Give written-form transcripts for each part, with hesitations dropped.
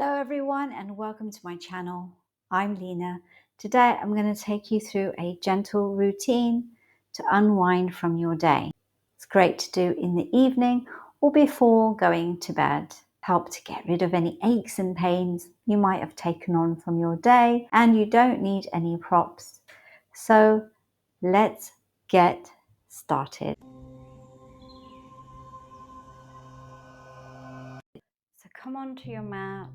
Hello everyone and welcome to my channel. I'm Lena. Today I'm going to take you through a gentle routine to unwind from your day. It's great to do in the evening or before going to bed. Help to get rid of any aches and pains you might have taken on from your day, and you don't need any props. So let's get started. So come onto your mat.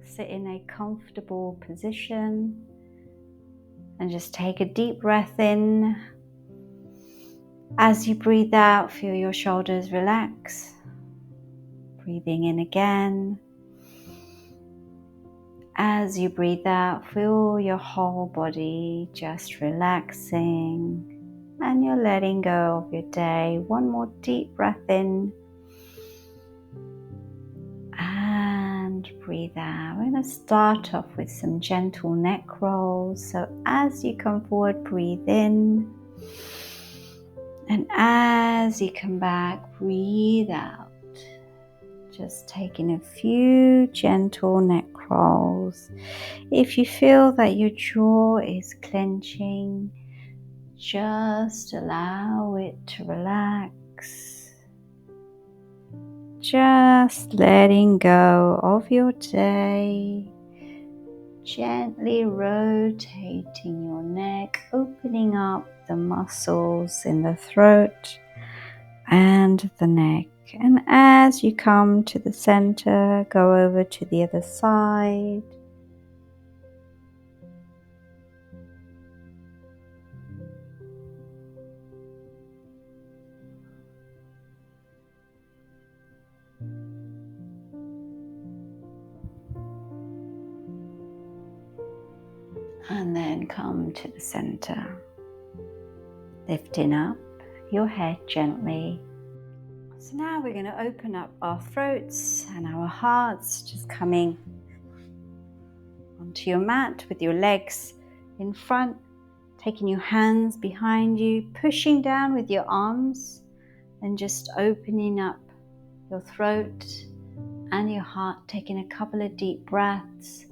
Sit in a comfortable position and just take a deep breath in. As you breathe out, feel your shoulders relax. Breathing in again. As you breathe out, feel your whole body just relaxing, and you're letting go of your day. One more deep breath in. And breathe out. We're going to start off with some gentle neck rolls. So as you come forward, breathe in. And as you come back, breathe out. Just taking a few gentle neck rolls. If you feel that your jaw is clenching, just allow it to relax. Just letting go of your day, gently rotating your neck, opening up the muscles in the throat and the neck. And as you come to the center, go over to the other side. And then come to the center, lifting up your head gently. So now we're going to open up our throats and our hearts, just coming onto your mat with your legs in front, taking your hands behind you, pushing down with your arms and just opening up your throat and your heart, taking a couple of deep breaths.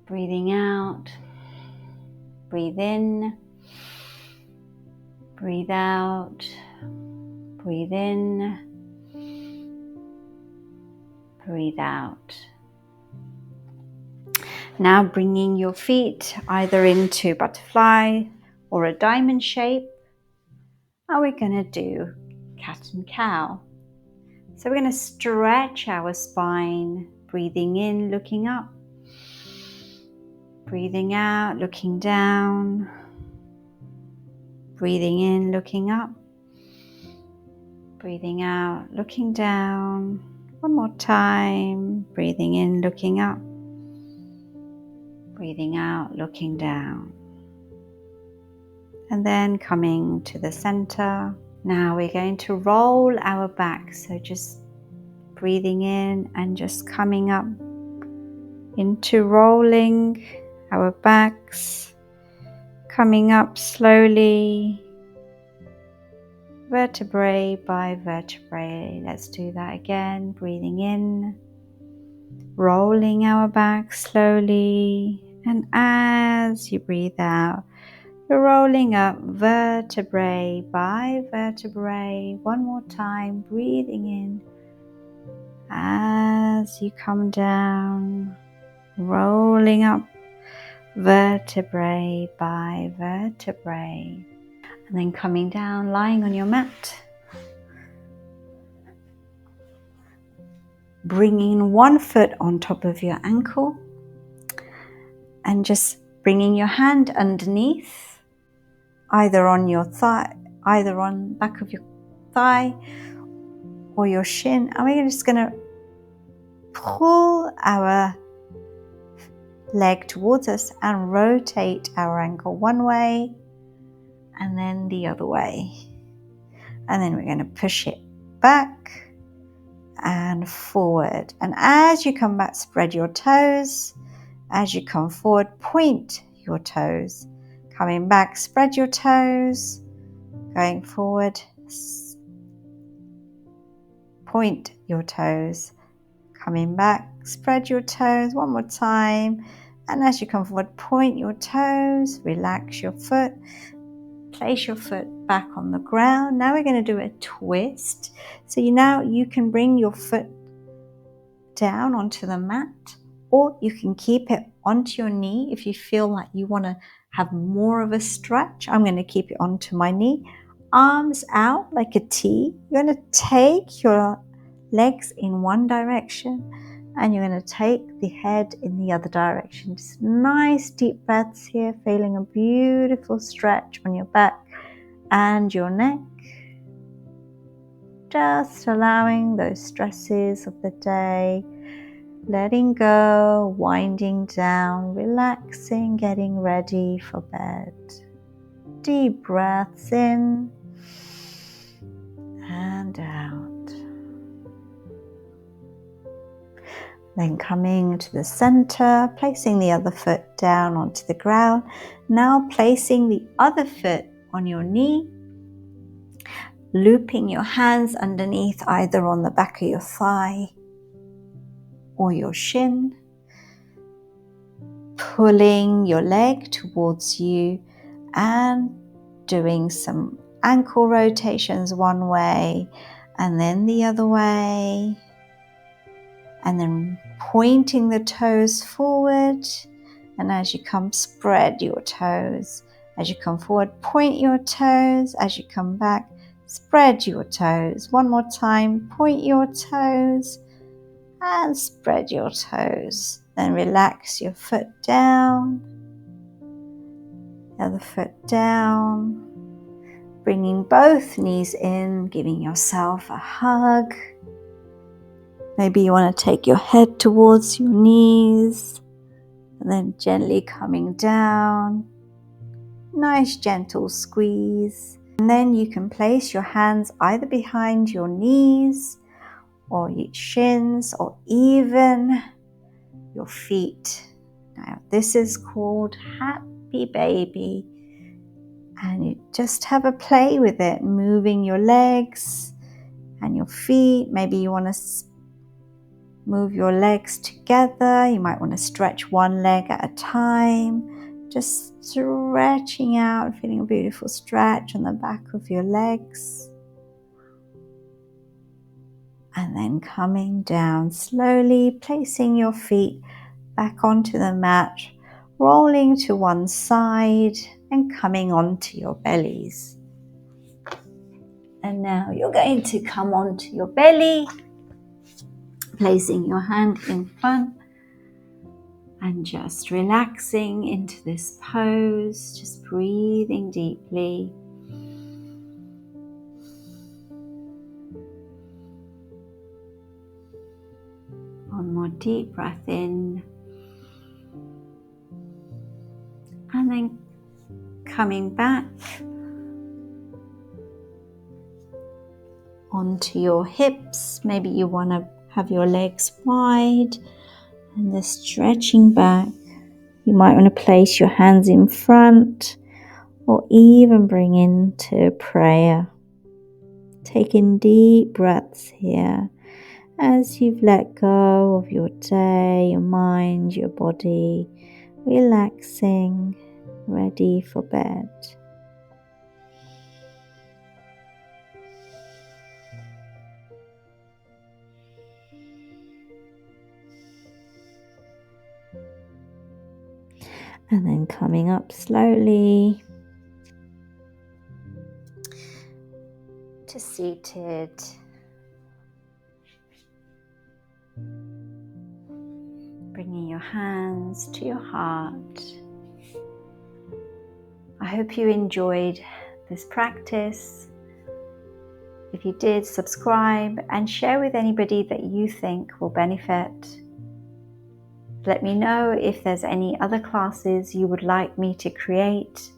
Breathing out, breathe in, breathe out, breathe in, breathe out. Now bringing your feet either into butterfly or a diamond shape, and we're going to do cat and cow. So we're going to stretch our spine, breathing in, looking up. Breathing out, looking down. Breathing in, looking up. Breathing out, looking down. One more time. Breathing in, looking up. Breathing out, looking down. And then coming to the center. Now we're going to roll our back. So just breathing in and just coming up into rolling our backs, coming up slowly, vertebrae by vertebrae. Let's do that again. Breathing in, rolling our back slowly, and as you breathe out, you're rolling up vertebrae by vertebrae. One more time, breathing in. As you come down, rolling up vertebrae by vertebrae, and then coming down, lying on your mat, bringing one foot on top of your ankle and just bringing your hand underneath, either on your thigh, either on back of your thigh or your shin, and we're just going to pull our leg towards us and rotate our ankle one way and then the other way, and then we're going to push it back and forward. And as you come back, spread your toes. As you come forward, point your toes. Coming back, spread your toes. Going forward, point your toes. coming back, spread your toes one more time. And as you come forward, point your toes, relax your foot, place your foot back on the ground. Now we're going to do a twist. So now you can bring your foot down onto the mat, or you can keep it onto your knee if you feel like you want to have more of a stretch. I'm going to keep it onto my knee. Arms out like a T. You're going to take your legs in one direction and you're going to take the head in the other direction. Just nice deep breaths here, feeling a beautiful stretch on your back and your neck. Just allowing those stresses of the day, letting go, winding down, relaxing, getting ready for bed. Deep breaths in and out. Then coming to the center, placing the other foot down onto the ground. Now placing the other foot on your knee, looping your hands underneath, either on the back of your thigh or your shin, pulling your leg towards you and doing some ankle rotations one way and then the other way, and then pointing the toes forward. And as you come, spread your toes. As you come forward, point your toes. As you come back, spread your toes. One more time, point your toes and spread your toes. Then relax your foot down, the other foot down, bringing both knees in, giving yourself a hug. Maybe you want to take your head towards your knees and then gently coming down. Nice gentle squeeze. And then you can place your hands either behind your knees or your shins or even your feet. Now this is called Happy Baby. And you just have a play with it, moving your legs and your feet. Maybe you want to move your legs together. You might want to stretch one leg at a time. Just stretching out, feeling a beautiful stretch on the back of your legs. And then coming down slowly, placing your feet back onto the mat, rolling to one side and coming onto your bellies. And now you're going to come onto your belly, placing your hand in front and just relaxing into this pose, just breathing deeply. One more deep breath in and then coming back onto your hips. Maybe you want to have your legs wide and they're stretching back. You might want to place your hands in front or even bring into prayer. Taking deep breaths here as you've let go of your day, your mind, your body, relaxing, ready for bed. And then coming up slowly to seated. Bringing your hands to your heart. I hope you enjoyed this practice. If you did, subscribe and share with anybody that you think will benefit. Let me know if there's any other classes you would like me to create.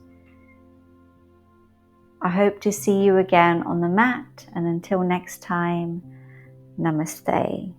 I hope to see you again on the mat, and until next time, namaste.